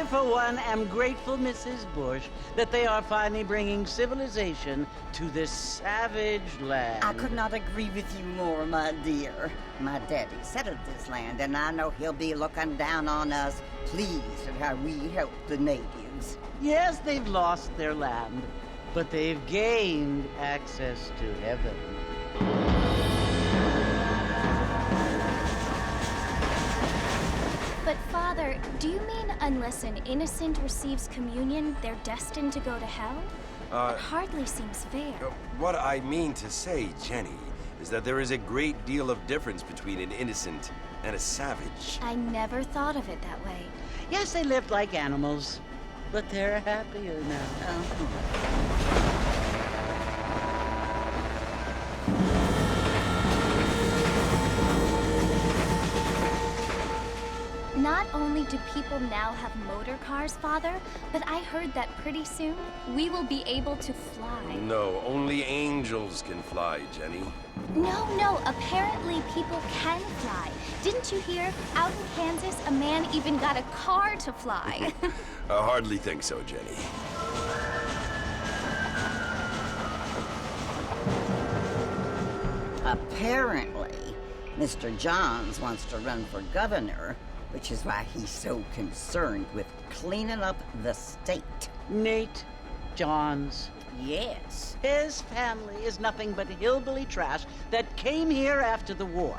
for one, am grateful, Mrs. Bush, that they are finally bringing civilization to this savage land. I could not agree with you more, my dear. My daddy settled this land, and I know he'll be looking down on us, pleased at how we help the natives. Yes, they've lost their land, but they've gained access to heaven. But Father, do you mean unless an innocent receives communion, they're destined to go to hell? That hardly seems fair. What I mean to say, Jenny, is that there is a great deal of difference between an innocent and a savage. I never thought of it that way. Yes, they lived like animals, but they're happier now. Not only do people now have motor cars, Father, but I heard that pretty soon we will be able to fly. No, only angels can fly, Jenny. No, apparently people can fly. Didn't you hear? Out in Kansas, a man even got a car to fly. I hardly think so, Jenny. Apparently, Mr. Johns wants to run for governor, which is why he's so concerned with cleaning up the state. Nate Johns. Yes. His family is nothing but hillbilly trash that came here after the war.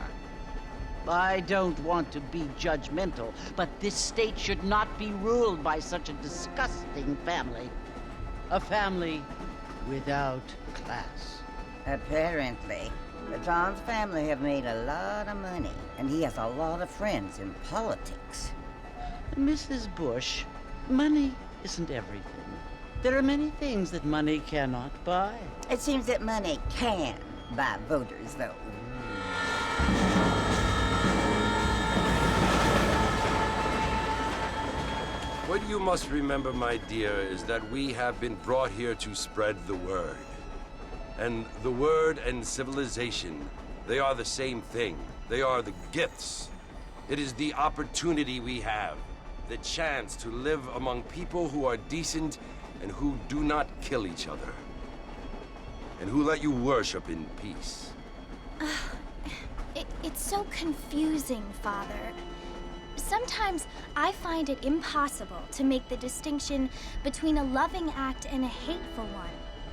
I don't want to be judgmental, but this state should not be ruled by such a disgusting family. A family without class. Apparently, the Johns family have made a lot of money, and he has a lot of friends in politics. Mrs. Bush, money isn't everything. There are many things that money cannot buy. It seems that money can buy voters, though. What you must remember, my dear, is that we have been brought here to spread the word. And the word and civilization, they are the same thing. They are the gifts. It is the opportunity we have, the chance to live among people who are decent and who do not kill each other, and who let you worship in peace. It's so confusing, Father. Sometimes I find it impossible to make the distinction between a loving act and a hateful one.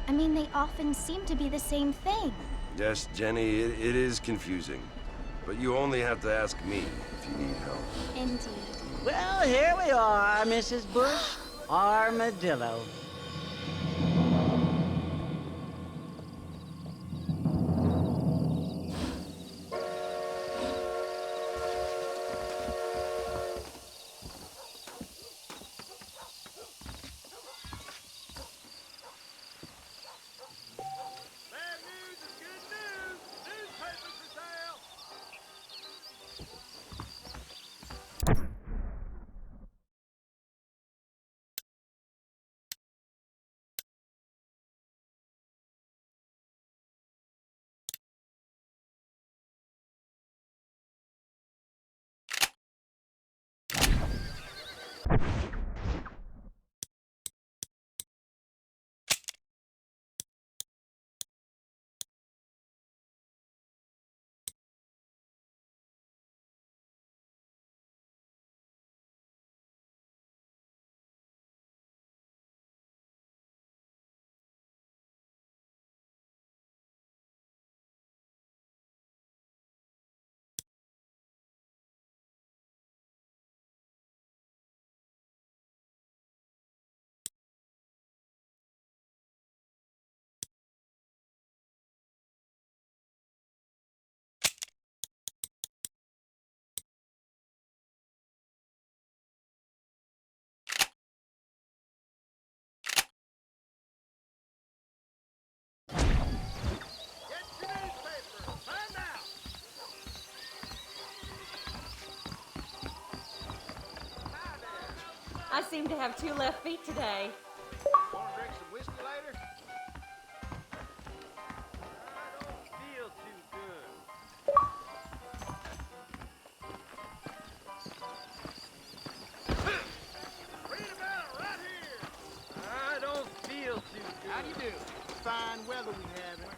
I mean, they often seem to be the same thing. Yes, Jenny, it is confusing. But you only have to ask me if you need help. Indeed. Well, here we are, Mrs. Bush. Armadillo. I seem to have two left feet today. Want to drink some whiskey later? I don't feel too good. Freedom! weather we having.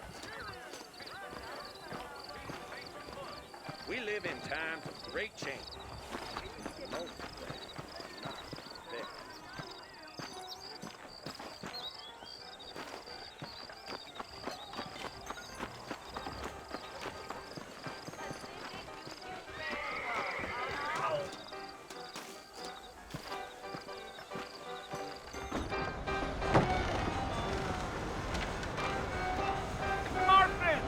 We live in times of great change. Most of them not there. Marston!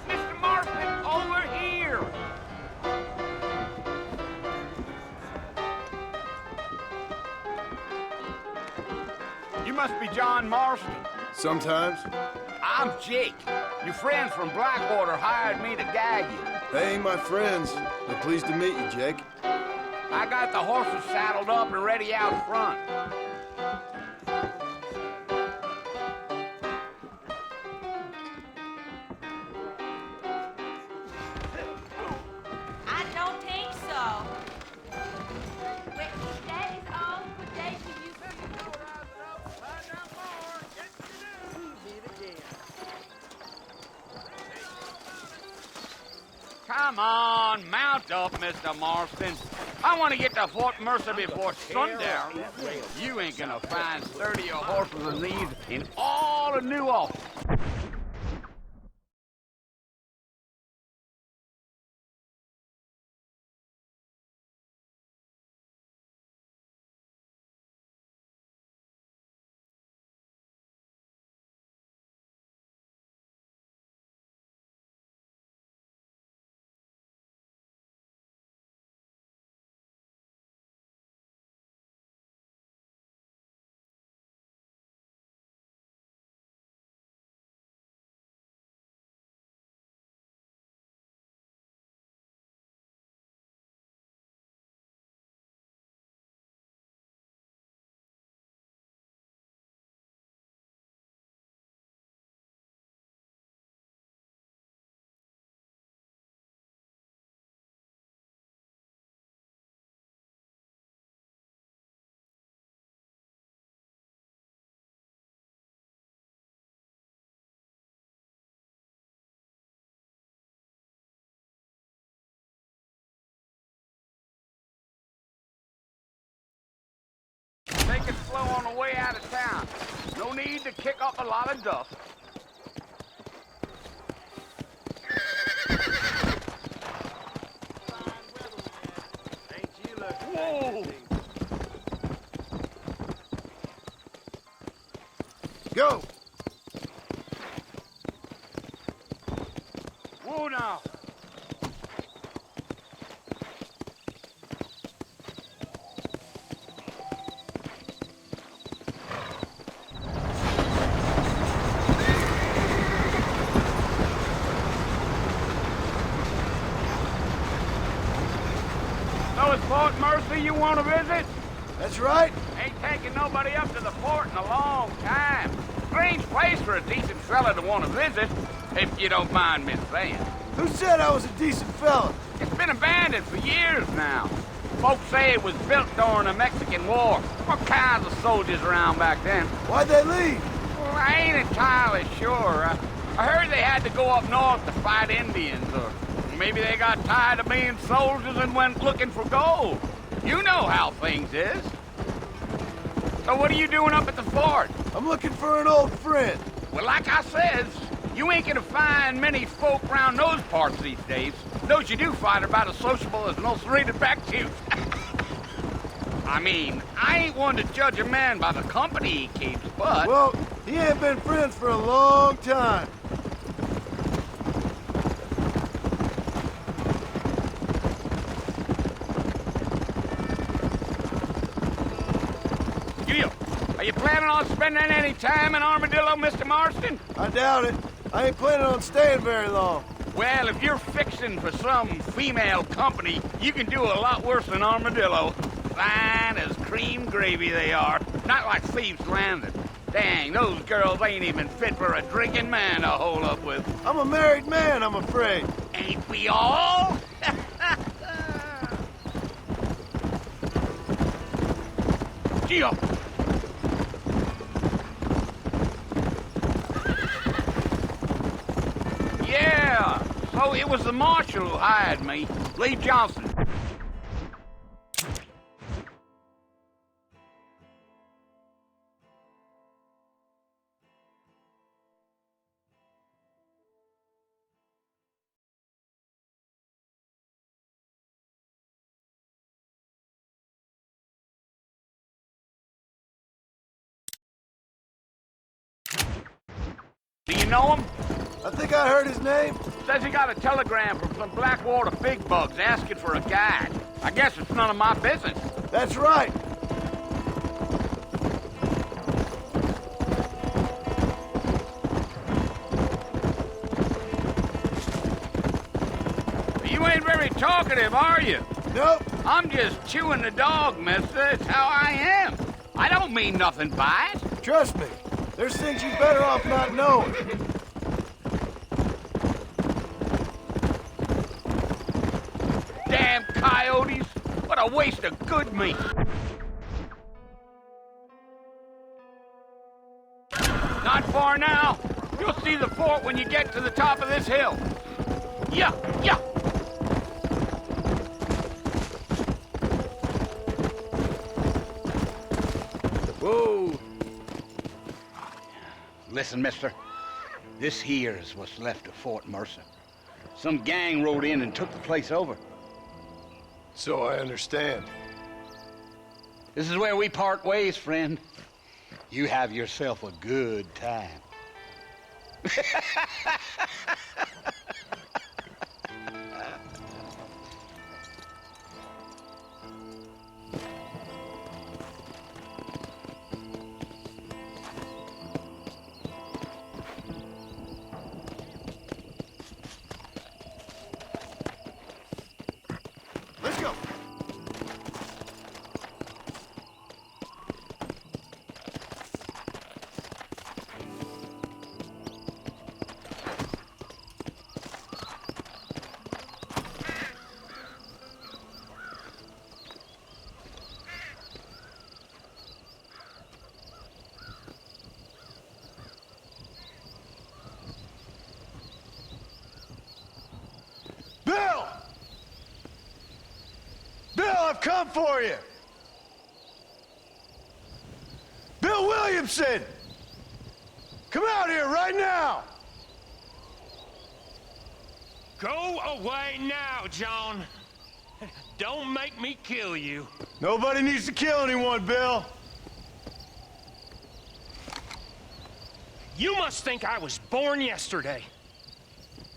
Mr. Marston, over here! You must be John Marston. Sometimes. I'm Jake. Your friends from Blackwater hired me to guide you. They ain't my friends. But pleased to meet you, Jake. I got the horses saddled up and ready out front. I don't think so. Wait, that is all for days of you. Find out more. Get to do. Baby, yeah. Come on, mount up, Mr. Marston. I want to get to Fort Mercer before sundown. You ain't gonna find sturdier horses than these in all of New Orleans. Take it slow on the way out of town. No need to kick up a lot of dust. Ain't you looking? Whoa! Go! Whoa now! So it's Fort Mercer you want to visit? That's right. Ain't taking nobody up to the fort in a long time. Strange place for a decent fella to want to visit, if you don't mind me saying. Who said I was a decent fella? It's been abandoned for years now. Folks say it was built during the Mexican War. What kinds of soldiers around back then? Why'd they leave? Well, I ain't entirely sure. I heard they had to go up north to fight Indians, or maybe they got tired of being soldiers and went looking for gold. You know how things is. So what are you doing up at the fort? I'm looking for an old friend. Well, like I says, you ain't gonna find many folk around those parts these days. Those you do find are about as sociable as most rated back tooth. I mean, I ain't one to judge a man by the company he keeps, but... Well, he ain't been friends for a long time. Are you planning on spending any time in Armadillo, Mr. Marston? I doubt it. I ain't planning on staying very long. Well, if you're fixing for some female company, you can do a lot worse than Armadillo. Fine as cream gravy they are. Not like Thieves' Landing. Dang, those girls ain't even fit for a drinking man to hole up with. I'm a married man, I'm afraid. Ain't we all? Gee up. Oh, it was the marshal who hired me, Lee Johnson. Do you know him? I think I heard his name. Says he got a telegram from some Blackwater big bugs asking for a guide. I guess it's none of my business. That's right. You ain't very talkative, are you? Nope. I'm just chewing the dog, mister. It's how I am. I don't mean nothing by it. Trust me. There's things you better off not knowing. Damn coyotes! What a waste of good meat! Not far now. You'll see the fort when you get to the top of this hill. Yeah, yeah! Whoa! Listen, mister. This here is what's left of Fort Mercer. Some gang rode in and took the place over. So I understand. This is where we part ways, friend. You have yourself a good time. Let's go. Bill! Bill, I've come for you! Bill Williamson! Come out here right now! Go away now, John. Don't make me kill you. Nobody needs to kill anyone, Bill. You must think I was born yesterday.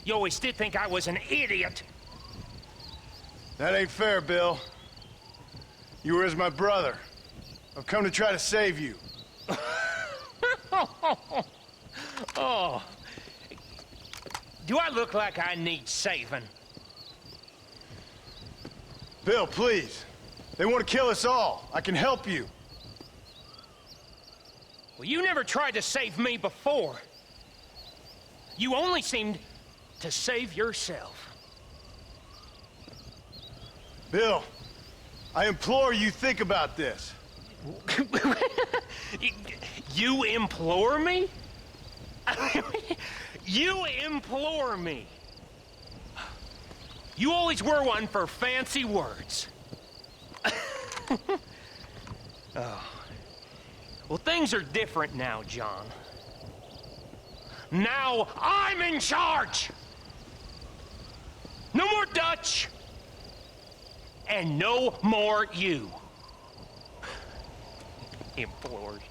You always did think I was an idiot. That ain't fair, Bill. You were as my brother. I've come to try to save you. Oh. Do I look like I need saving? Bill, please. They want to kill us all. I can help you. Well, you never tried to save me before. You only seemed to save yourself. Bill, I implore you think about this. You implore me? You implore me? You always were one for fancy words. Oh. Well, things are different now, John. Now I'm in charge! No more Dutch! And no more you. Implores.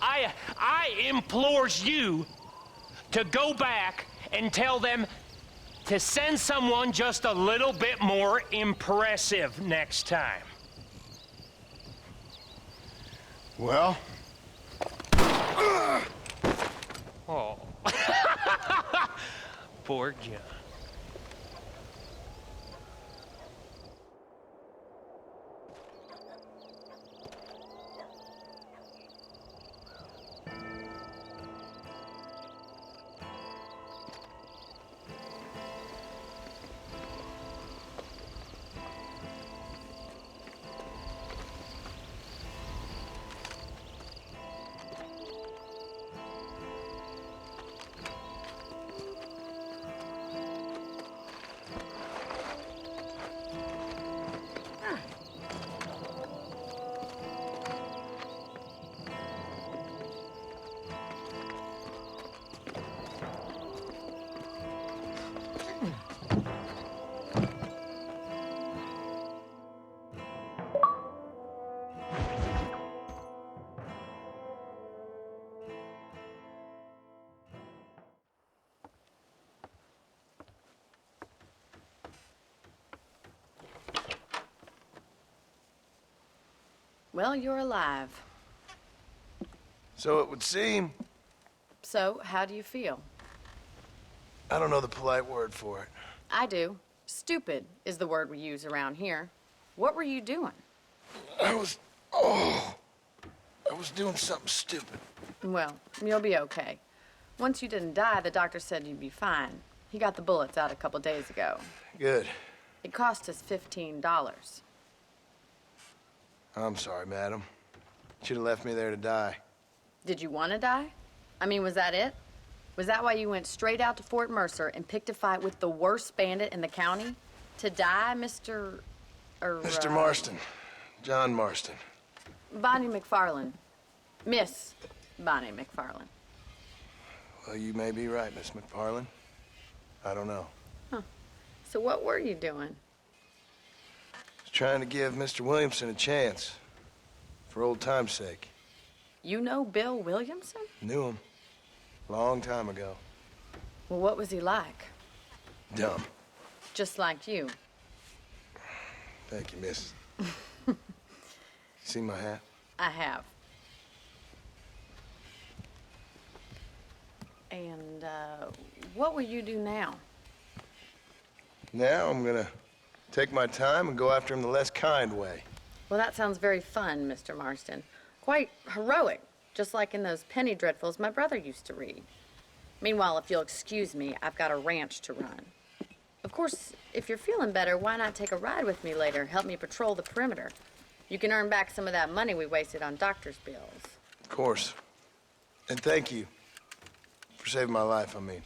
I implores you to go back and tell them to send someone just a little bit more impressive next time. Well? Oh. Poor John. Well, you're alive. So it would seem. So, how do you feel? I don't know the polite word for it. I do. Stupid is the word we use around here. What were you doing? I was doing something stupid. Well, you'll be okay. Once you didn't die, the doctor said you'd be fine. He got the bullets out a couple days ago. Good. It cost us $15. I'm sorry, madam. Should have left me there to die. Did you want to die? I mean, was that it? Was that why you went straight out to Fort Mercer and picked a fight with the worst bandit in the county? To die, Mr. Mr. Marston. John Marston. Bonnie McFarland. Miss Bonnie McFarland. Well, you may be right, Miss McFarland. I don't know. So what were you doing? I was trying to give Mr. Williamson a chance. For old time's sake. You know Bill Williamson? Knew him. Long time ago. Well, what was he like? Dumb. Just like you. Thank you, miss. See my hat? I have. And, what will you do now? Now I'm gonna take my time and go after him the less kind way. Well, that sounds very fun, Mr. Marston. Quite heroic, just like in those penny dreadfuls my brother used to read. Meanwhile, if you'll excuse me, I've got a ranch to run. Of course, if you're feeling better, why not take a ride with me later? Help me patrol the perimeter. You can earn back some of that money we wasted on doctor's bills. Of course. And thank you for saving my life, I mean.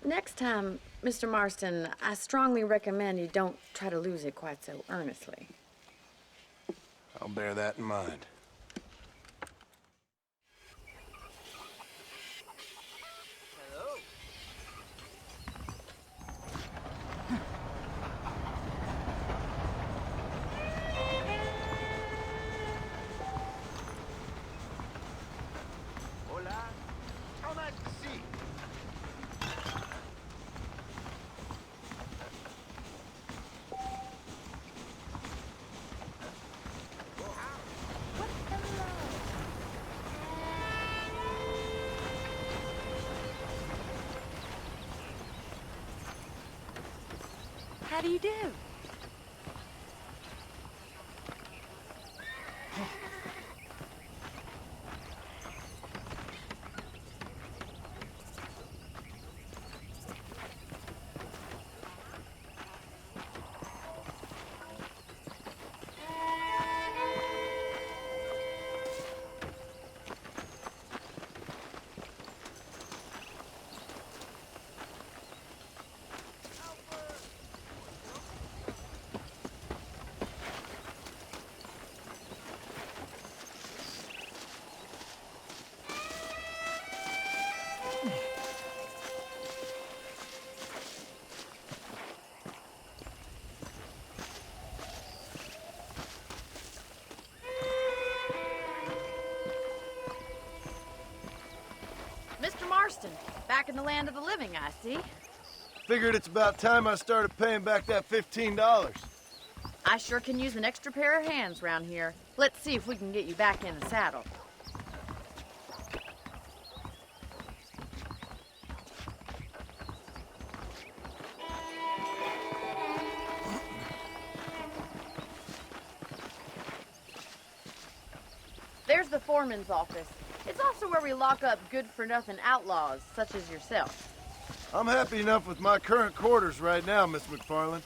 Next time, Mr. Marston, I strongly recommend you don't try to lose it quite so earnestly. I'll bear that in mind. How do you do? Mr. Marston, back in the land of the living, I see. Figured it's about time I started paying back that $15. I sure can use an extra pair of hands round here. Let's see if we can get you back in the saddle. There's the foreman's office. It's also where we lock up good-for-nothing outlaws, such as yourself. I'm happy enough with my current quarters right now, Miss McFarland.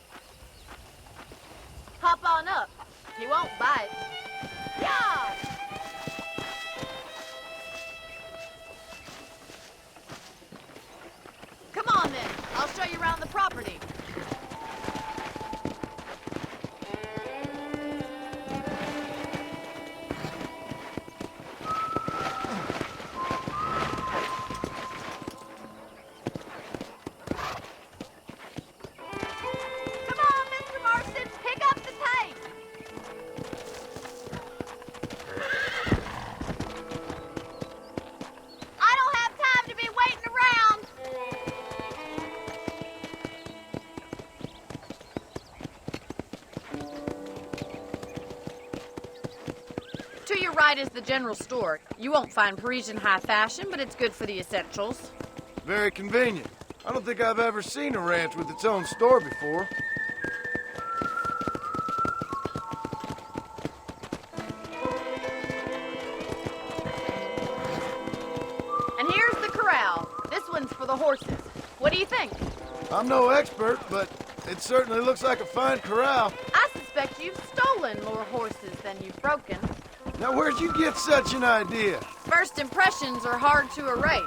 Hop on up. He won't bite. Yeah! Come on, then. I'll show you around the property. right is the general store. You won't find Parisian high fashion, but it's good for the essentials. Very convenient. I don't think I've ever seen a ranch with its own store before. And here's the corral. This one's for the horses. What do you think? I'm no expert, but it certainly looks like a fine corral. I suspect you've stolen more horses than you've broken. Now, where'd you get such an idea? First impressions are hard to erase.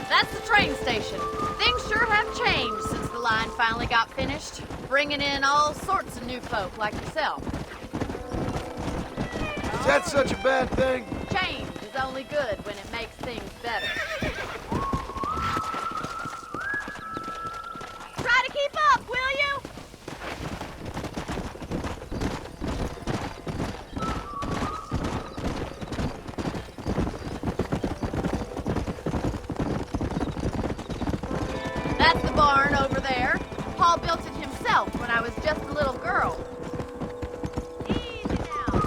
That's the train station. Things sure have changed since the line finally got finished, bringing in all sorts of new folk like yourself. Is that such a bad thing? Change is only good when it makes things better. Try to keep up, will you? That's the barn over there. Paul built it himself when I was just a little girl. Easy now.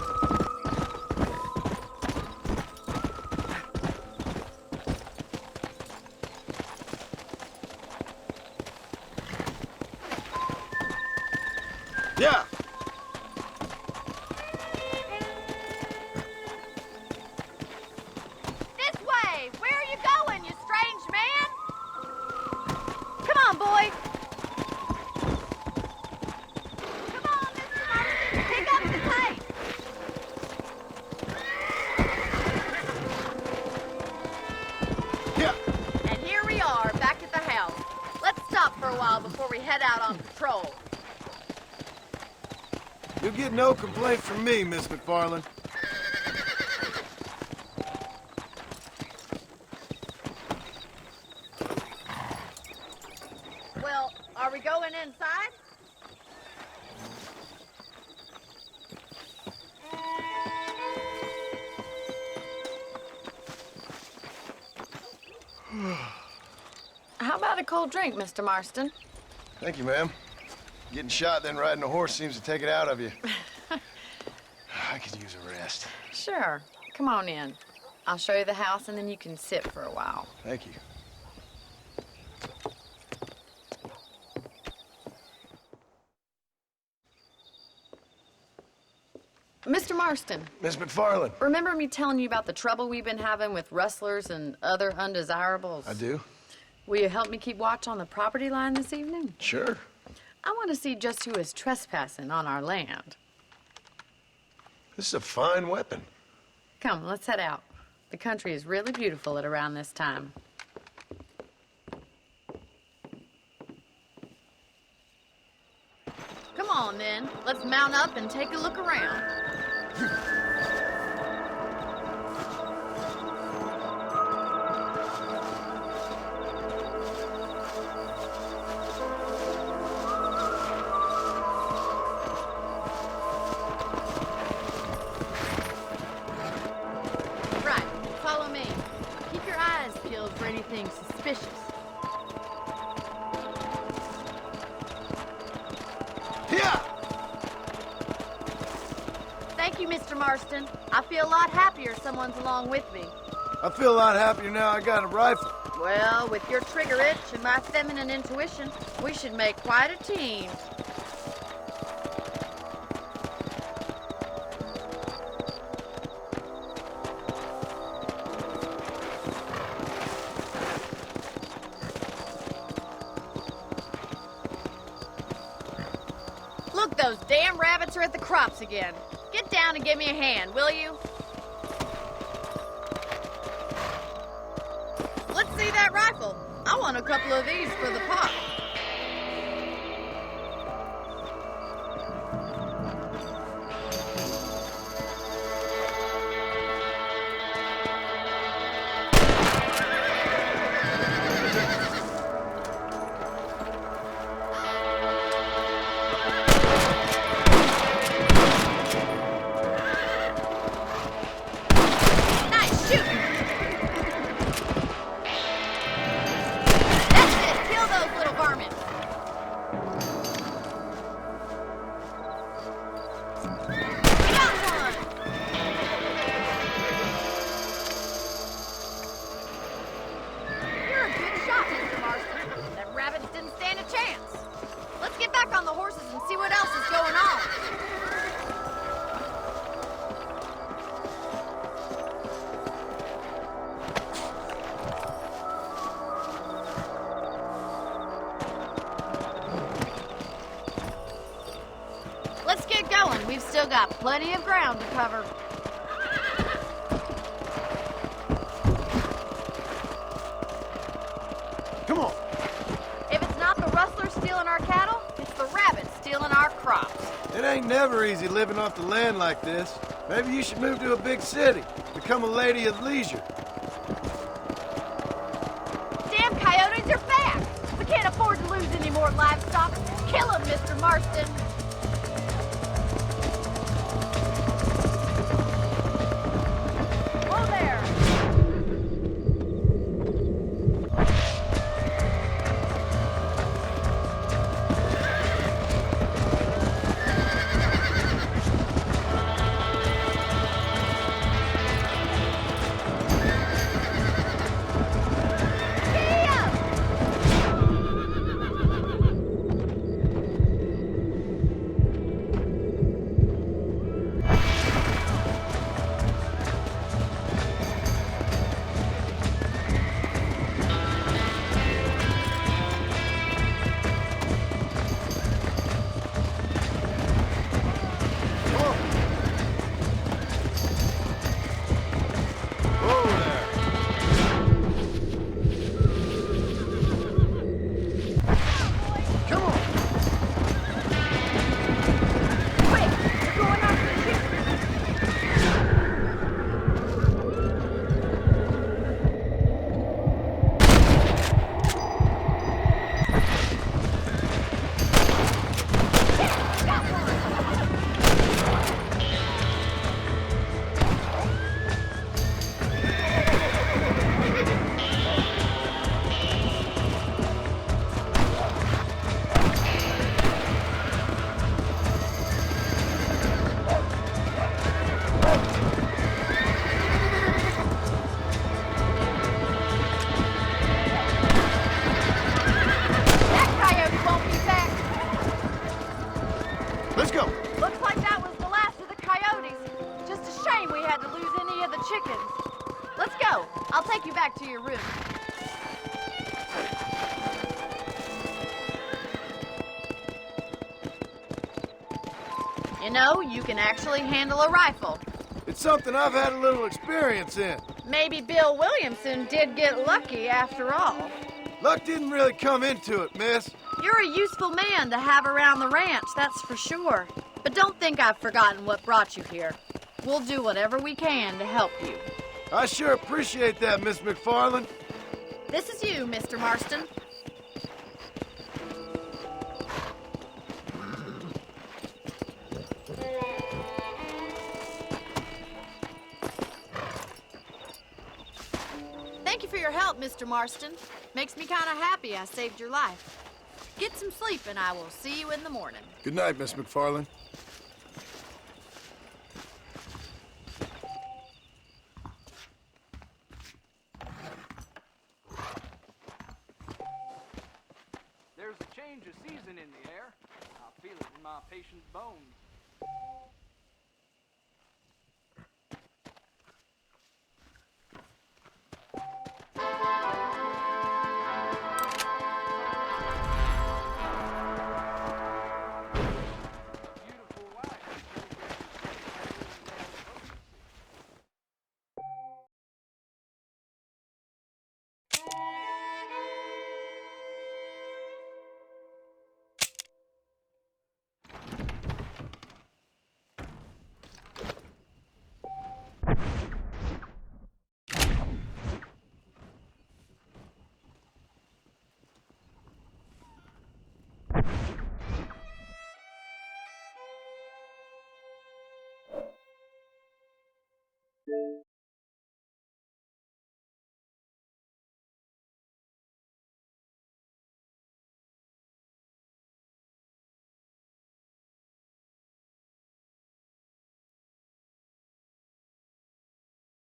Yeah. This way! Where are you going, you strange man? Come on, boy! Come on, Mr. Martin! Pick up the pace! Yeah. And here we are, back at the house. Let's stop for a while before we head out on patrol. You'll get no complaint from me, Miss McFarland. Well, are we going inside? How about a cold drink, Mr. Marston? Thank you, ma'am. Getting shot, then riding a horse seems to take it out of you. I could use a rest. Sure. Come on in. I'll show you the house, and then you can sit for a while. Thank you. Mr. Marston, Miss McFarland. remember me telling you about the trouble we've been having with rustlers and other undesirables? I do? Will you help me keep watch on the property line this evening? Sure. I want to see just who is trespassing on our land. This is a fine weapon. Come, let's head out. The country is really beautiful at around this time. Come on, then. Let's mount up and take a look around. Right, follow me. Keep your eyes peeled for anything suspicious. Yeah! Thank you, Mr. Marston. I feel a lot happier someone's along with me. I feel a lot happier now I got a rifle. Well, with your trigger itch and my feminine intuition, we should make quite a team. Look, those damn rabbits are at the crops again. Get down and give me a hand, will you? Let's see that rifle. I want a couple of these for the pot. Nice shooting. That's it. Kill those little varmints. plenty of ground to cover. Come on. If it's not the rustlers stealing our cattle, it's the rabbits stealing our crops. It ain't never easy living off the land like this. Maybe you should move to a big city. Become a lady of leisure. Damn coyotes are back! We can't afford to lose any more livestock. Kill them, Mr. Marston. Whoa there! Let's go. Looks like that was the last of the coyotes. Just a shame we had to lose any of the chickens. Let's go. I'll take you back to your room. You know, you can actually handle a rifle. It's something I've had a little experience in. Maybe Bill Williamson did get lucky after all. Luck didn't really come into it, miss. You're a useful man to have around the ranch, that's for sure. But don't think I've forgotten what brought you here. We'll do whatever we can to help you. I sure appreciate that, Miss McFarland. This is you, Mr. Marston. Thank you for your help, Mr. Marston. Makes me kind of happy I saved your life. Get some sleep and I will see you in the morning. Good night, Miss McFarland. There's a change of season in the air. I feel it in my patient's bones.